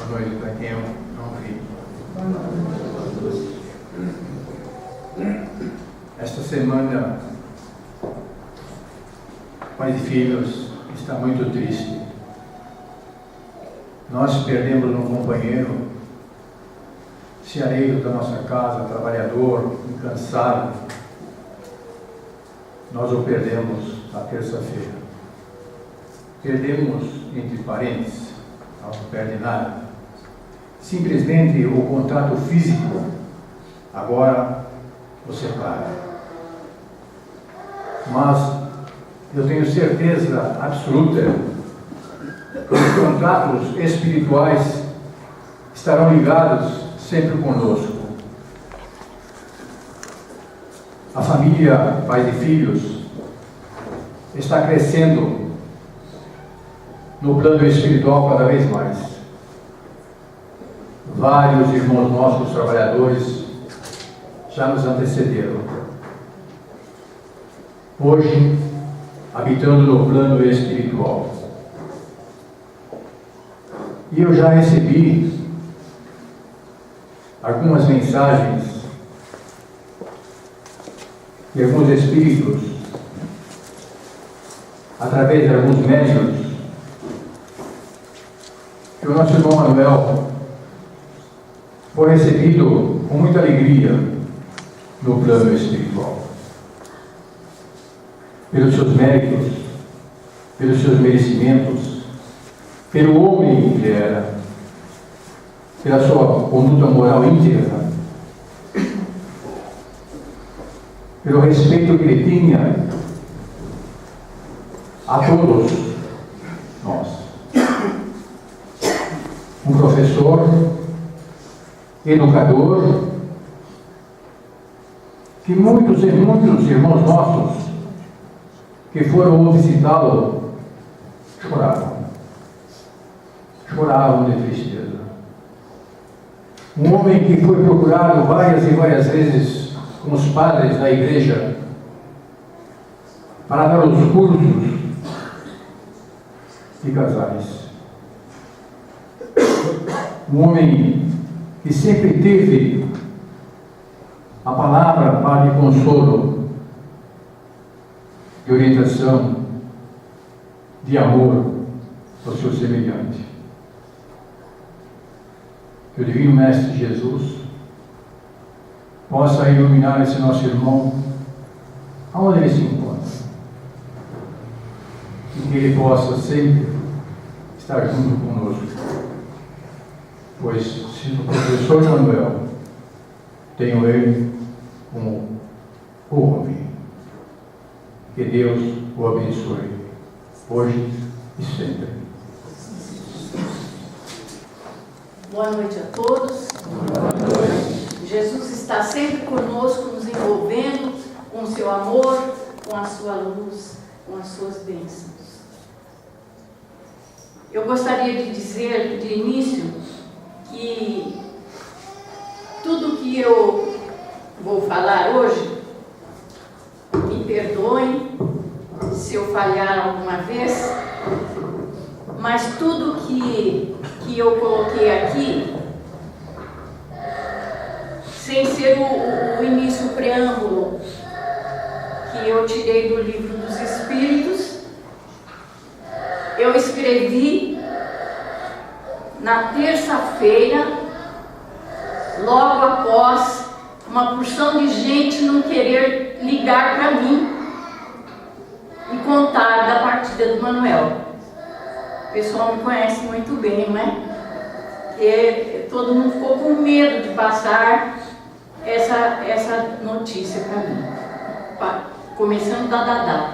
Boa noite para quem eu não vi. Esta semana, pais e filhos, está muito triste. Nós perdemos um companheiro, ceareiro da nossa casa, trabalhador, incansável. Nós o perdemos na terça-feira. Perdemos entre parentes, não perde nada. Simplesmente o contato físico agora o separa. Mas eu tenho certeza absoluta que os contatos espirituais estarão ligados sempre conosco. A família, pais e filhos, está crescendo no plano espiritual cada vez mais. Vários irmãos nossos trabalhadores já nos antecederam. Hoje, habitando no plano espiritual. E eu já recebi algumas mensagens de alguns espíritos, através de alguns médiuns, que o nosso irmão Manuel foi recebido com muita alegria no plano espiritual. Pelos seus méritos, pelos seus merecimentos, pelo homem que ele era, pela sua conduta moral íntegra, pelo respeito que ele tinha a todos nós. Um professor, educador, que muitos e muitos irmãos nossos que foram visitá-lo choravam de tristeza. Um homem que foi procurado várias e várias vezes com os padres da igreja para dar os cursos de casais. Um homem que sempre teve a palavra para de consolo, de orientação, de amor ao seu semelhante. Que o Divino Mestre Jesus possa iluminar esse nosso irmão aonde ele se encontra, e que ele possa sempre estar junto conosco, pois se o professor Manuel tenho ele como o homem. Que Deus o abençoe hoje e sempre. Boa noite a todos. Boa noite. Jesus está sempre conosco, nos envolvendo com o seu amor, com a sua luz, com as suas bênçãos. Eu gostaria de dizer de início que tudo que eu vou falar hoje, me perdoem se eu falhar alguma vez, mas tudo que eu coloquei aqui, sem ser o início, o preâmbulo, que eu tirei do Livro dos Espíritos, eu escrevi na terça-feira, logo após uma porção de gente não querer ligar para mim e contar da partida do Manuel. O pessoal me conhece muito bem, não é? Porque todo mundo ficou com medo de passar essa notícia para mim. Começando da Dadá.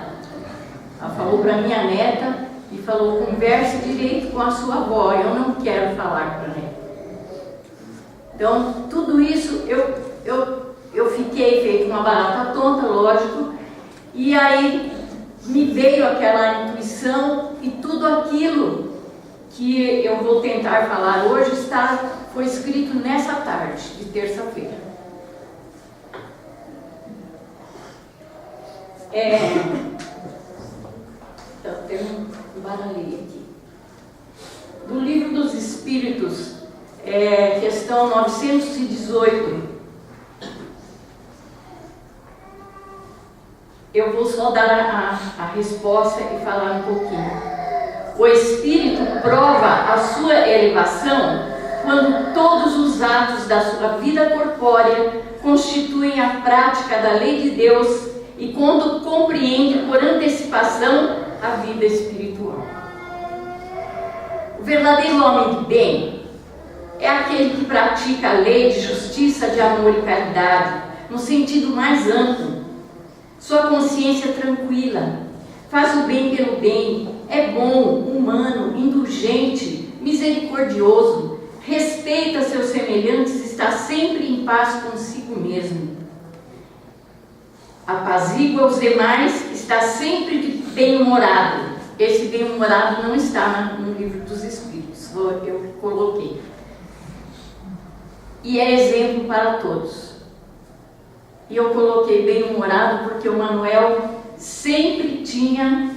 Ela falou para minha neta e falou: converse direito com a sua avó, eu não quero falar para ela. Então, tudo isso eu fiquei feito uma barata tonta, lógico, e aí me veio aquela intuição, e tudo aquilo que eu vou tentar falar hoje foi escrito nessa tarde de terça-feira. Então, tem um baralhinho aqui. Do Livro dos Espíritos, questão 918. Eu vou só dar a resposta e falar um pouquinho. O Espírito prova a sua elevação quando todos os atos da sua vida corpórea constituem a prática da lei de Deus e quando compreende por antecipação a vida espiritual. O verdadeiro homem de bem é aquele que pratica a lei de justiça, de amor e caridade, no sentido mais amplo. Sua consciência é tranquila, faz o bem pelo bem, é bom, humano, indulgente, misericordioso, respeita seus semelhantes, está sempre em paz consigo mesmo. Apazigua os demais, está sempre bem-humorado. Esse bem-humorado não está no livro dos Espíritos, eu coloquei. E é exemplo para todos. E eu coloquei bem-humorado porque o Manuel sempre tinha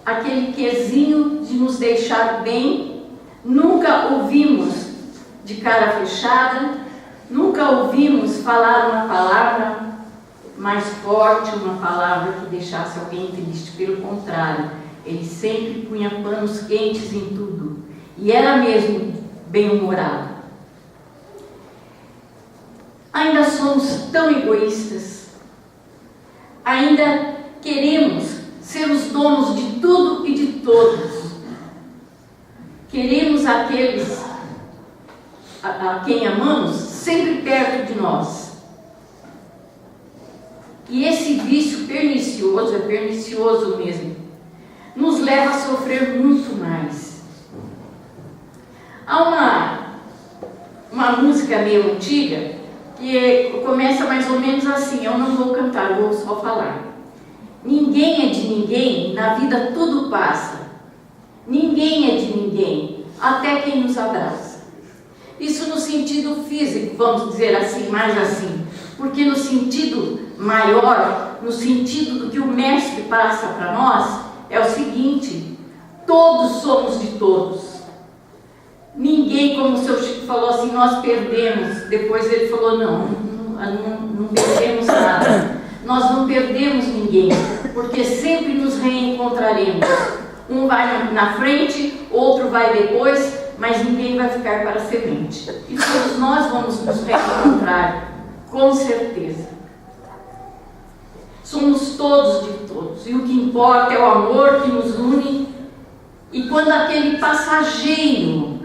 aquele quesinho de nos deixar bem. Nunca ouvimos de cara fechada, nunca ouvimos falar uma palavra mais forte, uma palavra que deixasse alguém triste. Pelo contrário, ele sempre punha panos quentes em tudo. E era mesmo bem-humorado. Ainda somos tão egoístas, ainda queremos ser os donos de tudo e de todos. Queremos aqueles a quem amamos sempre perto de nós. E esse vício pernicioso, é pernicioso mesmo, nos leva a sofrer muito mais. Há uma música meio antiga que começa mais ou menos assim, eu não vou cantar, vou só falar. Ninguém é de ninguém, na vida tudo passa. Ninguém é de ninguém, até quem nos abraça. Isso no sentido físico, vamos dizer assim, mais assim. Porque no sentido maior, no sentido do que o Mestre passa para nós, é o seguinte: todos somos de todos. Ninguém, como o seu Chico falou assim, nós perdemos. Depois ele falou, não perdemos nada. Nós não perdemos ninguém, porque sempre nos reencontraremos. Um vai na frente, outro vai depois, mas ninguém vai ficar para a semente. E todos nós vamos nos reencontrar, com certeza. Somos todos de todos, e o que importa é o amor que nos une. E quando aquele passageiro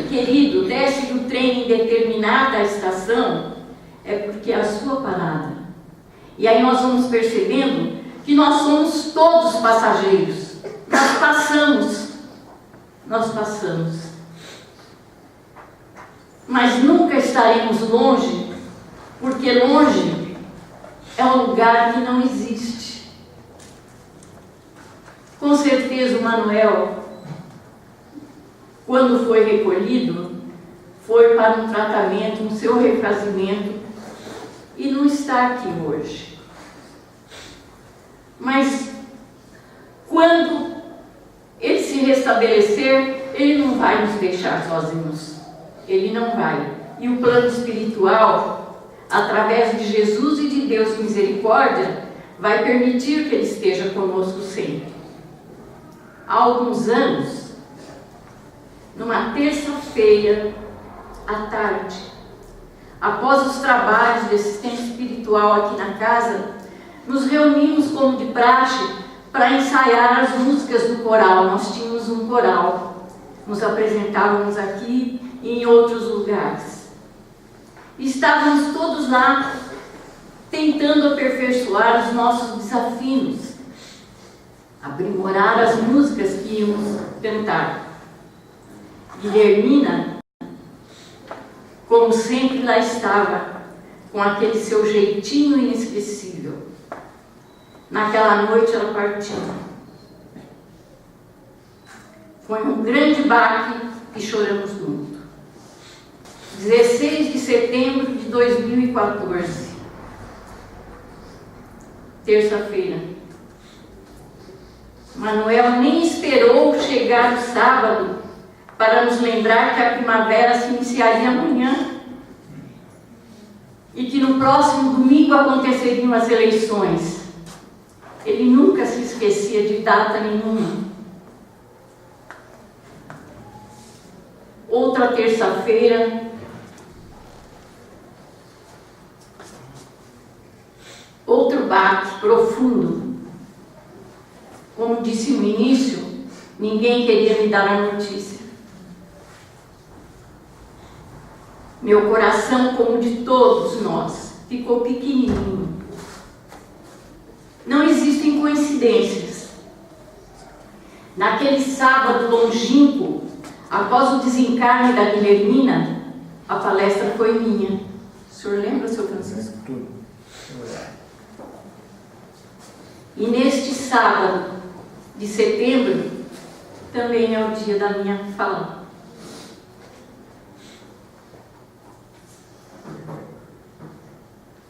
querido desce do trem em determinada estação, é porque é a sua parada. E aí nós vamos percebendo que nós somos todos passageiros. Nós passamos. Mas nunca estaremos longe, porque longe é um lugar que não existe. Com certeza o Manuel, quando foi recolhido, foi para um tratamento, um seu refazimento, e não está aqui hoje. Mas quando ele se restabelecer, ele não vai nos deixar sozinhos. Ele não vai. E o plano espiritual, através de Jesus e de Deus de misericórdia, vai permitir que ele esteja conosco sempre. Há alguns anos, numa terça-feira à tarde, após os trabalhos de assistência espiritual aqui na casa, nos reunimos como de praxe para ensaiar as músicas do coral. Nós tínhamos um coral, nos apresentávamos aqui e em outros lugares. Estávamos todos lá tentando aperfeiçoar os nossos desafios, aprimorar as músicas que íamos cantar. Guilhermina, como sempre, lá estava, com aquele seu jeitinho inesquecível. Naquela noite ela partiu. Foi um grande baque e choramos muito. 16 de setembro de 2014, terça-feira. Manuel nem esperou chegar o sábado para nos lembrar que a primavera se iniciaria amanhã e que no próximo domingo aconteceriam as eleições. Ele nunca se esquecia de data nenhuma. Outra terça-feira, outro baque profundo. Como disse no início, ninguém queria me dar a notícia. Meu coração, como de todos nós, ficou pequenininho. Não existem coincidências. Naquele sábado longínquo, após o desencarne da Guilhermina, a palestra foi minha. O senhor lembra, seu Francisco? Tudo. E neste sábado de setembro, também é o dia da minha fala.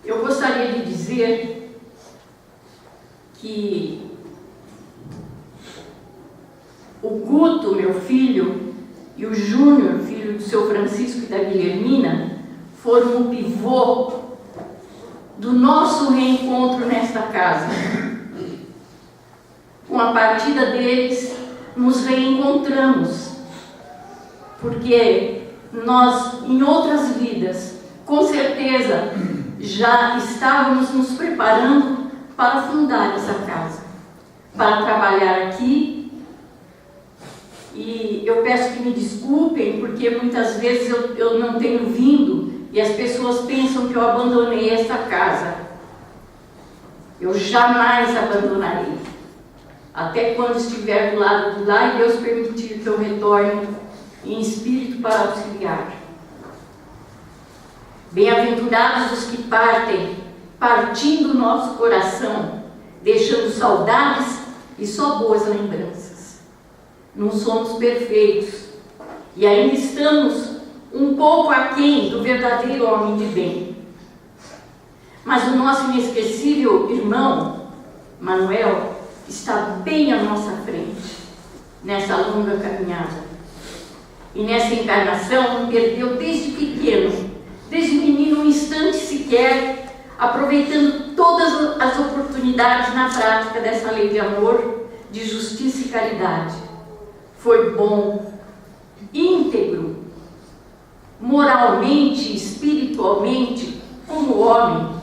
Eu gostaria de dizer que o Guto, meu filho, e o Júnior, filho do seu Francisco e da Guilhermina, foram o pivô do nosso reencontro nesta casa. Com a partida deles, nos reencontramos, porque nós, em outras vidas, com certeza, já estávamos nos preparando para fundar essa casa, para trabalhar aqui. E eu peço que me desculpem, porque muitas vezes eu não tenho vindo e as pessoas pensam que eu abandonei esta casa. Eu jamais abandonarei. Até quando estiver do lado de lá e Deus permitir que eu retorne em espírito para auxiliar. Bem-aventurados os que partem, partindo o nosso coração, deixando saudades e só boas lembranças. Não somos perfeitos e ainda estamos um pouco aquém do verdadeiro homem de bem. Mas o nosso inesquecível irmão, Manuel, está bem à nossa frente, nessa longa caminhada. E nessa encarnação, perdeu desde pequeno, desde menino, um instante sequer, aproveitando todas as oportunidades na prática dessa lei de amor, de justiça e caridade. Foi bom, íntegro, moralmente, espiritualmente, como homem,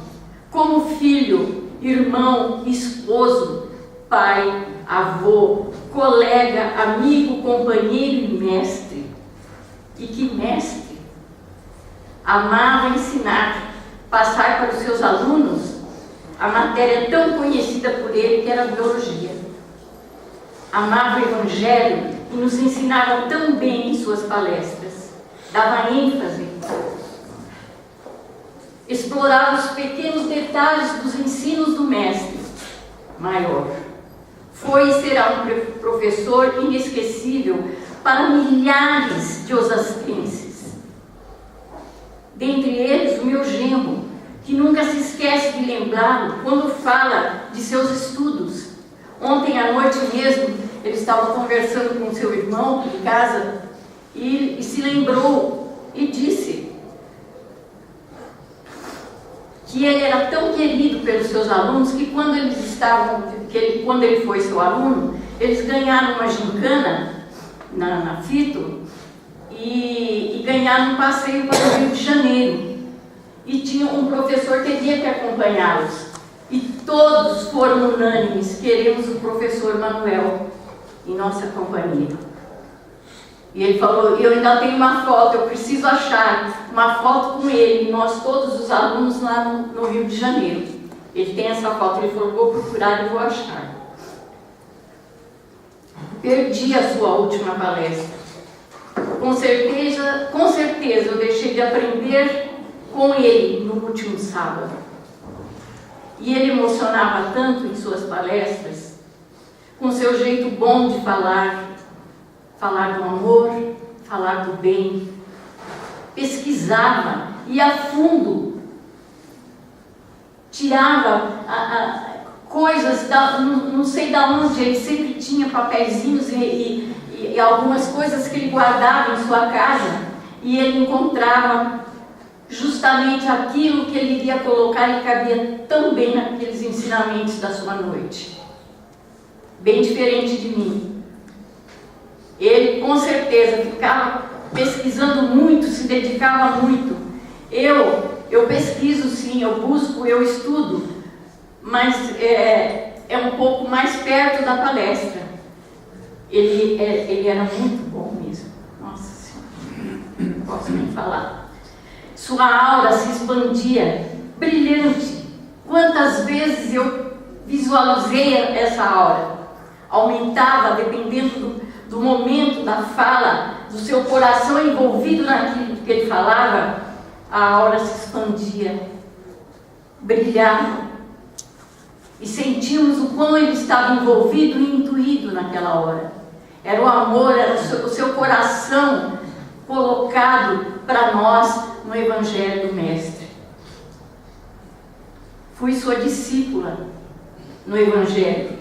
como filho, irmão, esposo, pai, avô, colega, amigo, companheiro e mestre. E que mestre! Amava ensinar, passar para os seus alunos a matéria tão conhecida por ele que era a biologia. Amava o Evangelho e nos ensinava tão bem em suas palestras. Dava ênfase. Explorava os pequenos detalhes dos ensinos do mestre maior. Foi e será um professor inesquecível para milhares de osasquenses. Dentre eles, o meu genro, que nunca se esquece de lembrá-lo quando fala de seus estudos. Ontem à noite mesmo, ele estava conversando com seu irmão em casa e se lembrou e disse que ele era tão querido pelos seus alunos que quando ele foi seu aluno, eles ganharam uma gincana na Fito e ganharam um passeio para o Rio de Janeiro. E tinha um professor que teria que acompanhá-los. E todos foram unânimes, queremos o professor Manuel em nossa companhia. E ele falou, eu ainda tenho uma foto, eu preciso achar uma foto com ele, nós todos os alunos lá no Rio de Janeiro. Ele tem essa foto, ele falou, vou procurar e vou achar. Perdi a sua última palestra. Com certeza eu deixei de aprender com ele no último sábado. E ele emocionava tanto em suas palestras, com seu jeito bom de falar do amor, falar do bem. Pesquisava, ia a fundo, tirava coisas, não sei de onde, ele sempre tinha papeizinhos e e algumas coisas que ele guardava em sua casa, e ele encontrava justamente aquilo que ele iria colocar e cabia tão bem naqueles ensinamentos da sua noite. Bem diferente de mim. Ele com certeza ficava pesquisando muito, se dedicava muito. Eu pesquiso sim, eu busco, eu estudo, mas é um pouco mais perto da palestra. Ele era muito bom mesmo. Nossa Senhora, não posso nem falar. Sua aura se expandia, brilhante. Quantas vezes eu visualizei essa aura? Aumentava dependendo do momento da fala, do seu coração envolvido naquilo que ele falava. A aura se expandia, brilhava. E sentimos o quão ele estava envolvido e intuído naquela hora. Era o amor, era o seu coração colocado para nós no Evangelho do Mestre. Fui sua discípula no Evangelho.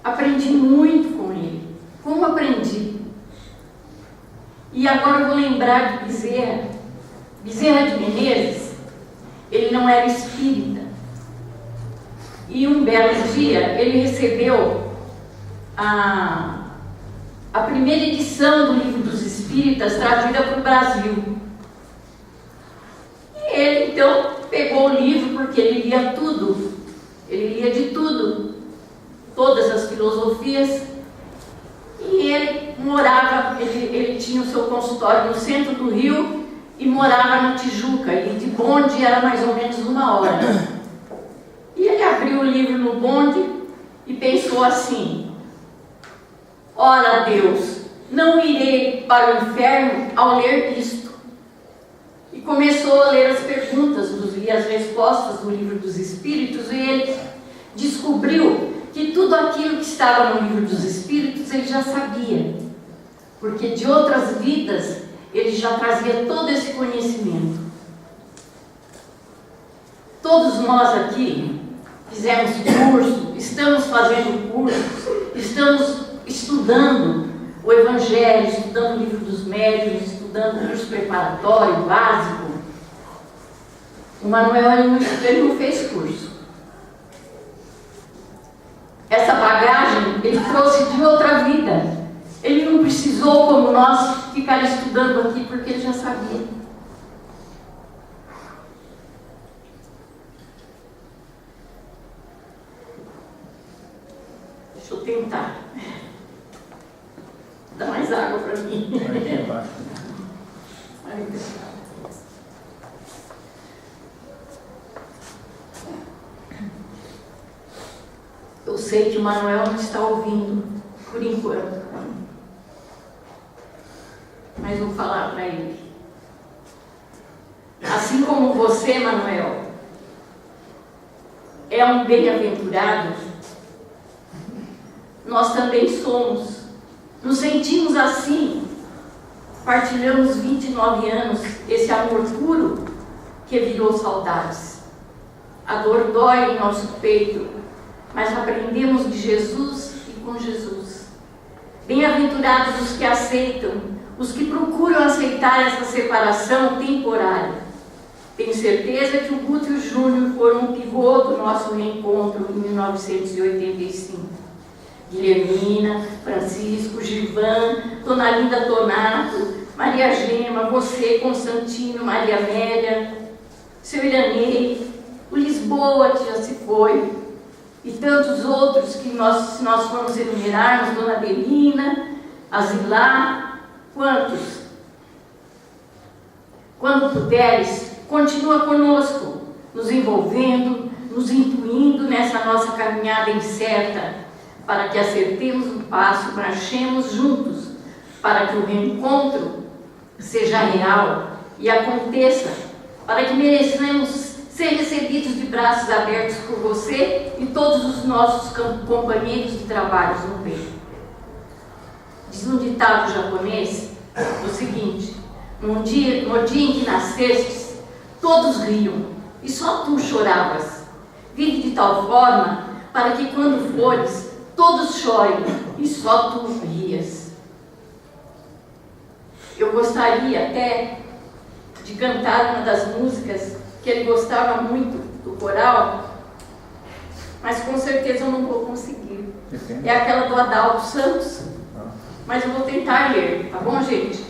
Aprendi muito com ele. Como aprendi? E agora eu vou lembrar de Bezerra. Bezerra de Menezes, ele não era espírita. E um belo dia ele recebeu a primeira edição do Livro dos Espíritas trazida para o Brasil. E ele então pegou o livro, porque ele lia tudo, ele lia de tudo, todas as filosofias, e ele morava, ele tinha o seu consultório no centro do Rio e morava na Tijuca, e de bonde era mais ou menos 1 hora. E ele abriu o livro no bonde e pensou assim: ora Deus, não irei para o inferno ao ler isto. E começou a ler as perguntas e as respostas do Livro dos Espíritos, e ele descobriu que tudo aquilo que estava no Livro dos Espíritos ele já sabia, porque de outras vidas ele já trazia todo esse conhecimento. Todos nós aqui fizemos curso, estamos fazendo cursos, estamos estudando o Evangelho, estudando o Livro dos Médiuns, estudando o curso preparatório, básico. O Manuel ele não fez curso. Essa bagagem ele trouxe de outra vida. Ele não precisou, como nós, ficar estudando aqui, porque ele já sabia. Deixa eu tentar. Dá mais água para mim. Eu sei que o Manuel não está ouvindo, por enquanto. Mas vou falar para ele. Assim como você, Manuel, é um bem-aventurado, nós também somos. Nos sentimos assim. Partilhamos 29 anos esse amor puro que virou saudades. A dor dói em nosso peito, mas aprendemos de Jesus e com Jesus. Bem-aventurados os que aceitam, os que procuram aceitar essa separação temporária. Tenho certeza que o Guto e o Júnior foram um pivô do nosso reencontro em 1985. Guilhermina, Francisco, Givan, Dona Linda Donato, Maria Gema, você, Constantino, Maria Amélia, seu Iranei, o Lisboa, que já se foi, e tantos outros que se nós formos enumerarmos, Dona Adelina, Azilá, quantos? Quando puderes, continua conosco, nos envolvendo, nos intuindo nessa nossa caminhada incerta, para que acertemos o passo, marchemos juntos, para que o reencontro seja real e aconteça, para que mereçamos ser recebidos de braços abertos por você e todos os nossos companheiros de trabalho no bem. Diz um ditado japonês o seguinte: no dia em que nascestes, todos riam, e só tu choravas. Vive de tal forma para que quando fores, todos chorem, e só tu rias. Eu gostaria até de cantar uma das músicas que ele gostava muito do coral, mas com certeza eu não vou conseguir. É aquela do Adalto Santos, mas eu vou tentar ler, tá bom, gente?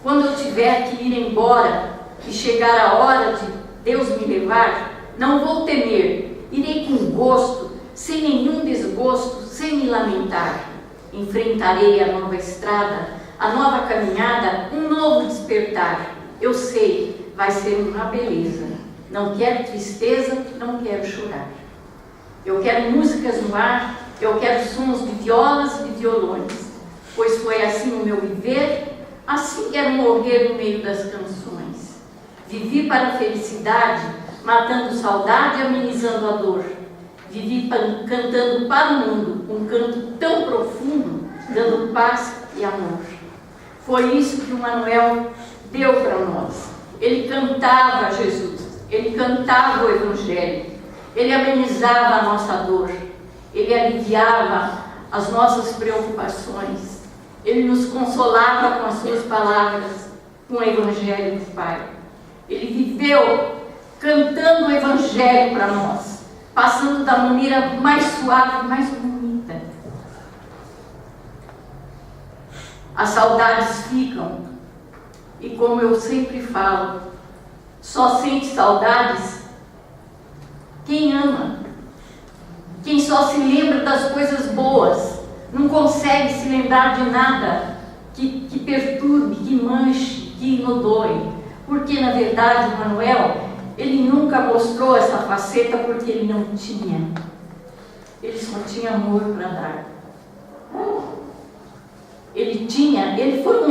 Quando eu tiver que ir embora e chegar a hora de Deus me levar, não vou temer, irei com gosto, sem nenhum desgosto, sem me lamentar. Enfrentarei a nova estrada, a nova caminhada, um novo despertar. Eu sei, vai ser uma beleza. Não quero tristeza, não quero chorar. Eu quero músicas no ar, eu quero sons de violas e de violões, pois foi assim o meu viver, assim quero morrer no meio das canções. Vivi para a felicidade, matando saudade e amenizando a dor. Vivi cantando para o mundo, um canto tão profundo, dando paz e amor. Foi isso que o Manuel deu para nós. Ele cantava Jesus, ele cantava o Evangelho, ele amenizava a nossa dor, ele aliviava as nossas preocupações, ele nos consolava com as suas palavras, com o Evangelho do Pai. Ele viveu cantando o Evangelho para nós, passando da maneira mais suave, mais bonita. As saudades ficam, e como eu sempre falo, só sente saudades quem ama, quem só se lembra das coisas boas, não consegue se lembrar de nada que perturbe, que manche, que inodoe. Porque, na verdade, o Manuel, ele nunca mostrou essa faceta porque ele não tinha. Ele só tinha amor para dar. Ele foi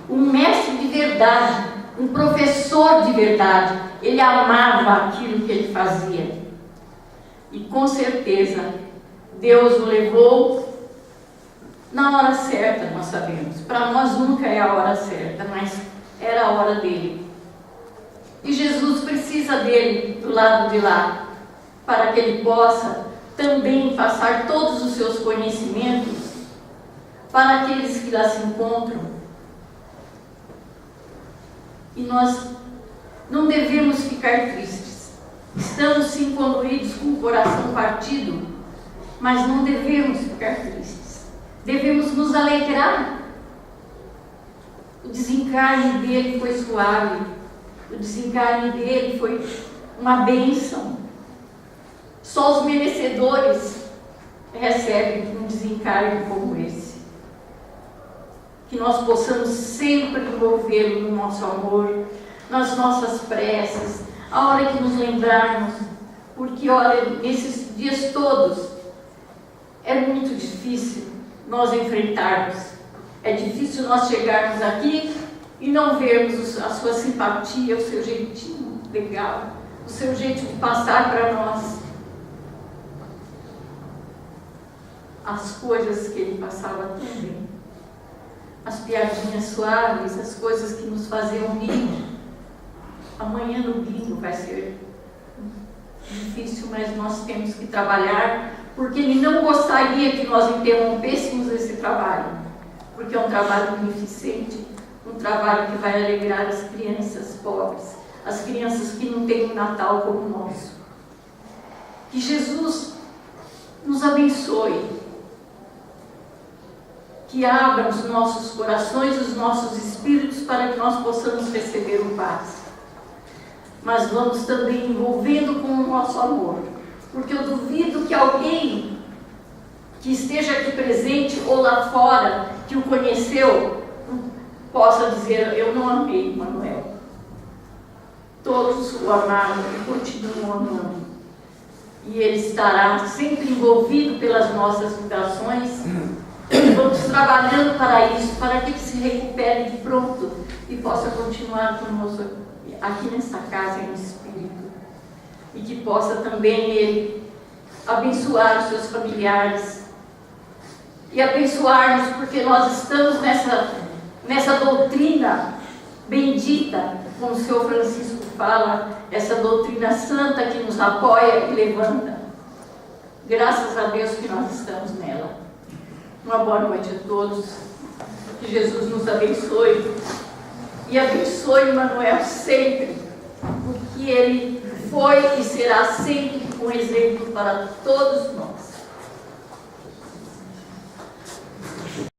um mestre de verdade, um professor de verdade. Ele amava aquilo que ele fazia. E com certeza, Deus o levou na hora certa, nós sabemos. Para nós nunca é a hora certa, mas era a hora dele. E Jesus precisa dele do lado de lá, para que ele possa também passar todos os seus conhecimentos para aqueles que lá se encontram. E nós não devemos ficar tristes. Estamos sim conduídos com o coração partido, mas não devemos ficar tristes. Devemos nos alegrar. O desencarne dele foi suave. O desencarne dele foi uma bênção. Só os merecedores recebem um desencarne como esse. Que nós possamos sempre envolvê-lo no nosso amor, nas nossas preces, a hora que nos lembrarmos. Porque, olha, nesses dias todos, é muito difícil nós enfrentarmos. É difícil nós chegarmos aqui e não vermos a sua simpatia, o seu jeitinho legal, o seu jeito de passar para nós as coisas que ele passava tão bem, as piadinhas suaves, as coisas que nos faziam rir. Amanhã no bingo vai ser difícil, mas nós temos que trabalhar, porque ele não gostaria que nós interrompêssemos esse trabalho, porque é um trabalho beneficente, um trabalho que vai alegrar as crianças pobres, as crianças que não têm um Natal como o nosso. Que Jesus nos abençoe, que abra os nossos corações, os nossos espíritos, para que nós possamos receber o paz. Mas vamos também envolvendo com o nosso amor, porque eu duvido que alguém que esteja aqui presente ou lá fora, que o conheceu, possa dizer: eu não amei Manuel. Todos o amaram e continuam amando. E ele estará sempre envolvido pelas nossas ligações. Vamos trabalhando para isso, para que ele se recupere de pronto e possa continuar conosco aqui nessa casa em espírito. E que possa também ele abençoar os seus familiares e abençoar-nos, porque nós estamos nessa doutrina bendita, como o Senhor Francisco fala, essa doutrina santa que nos apoia e levanta. Graças a Deus que nós estamos nela. Uma boa noite a todos. Que Jesus nos abençoe e abençoe Manuel sempre, porque ele foi e será sempre um exemplo para todos nós.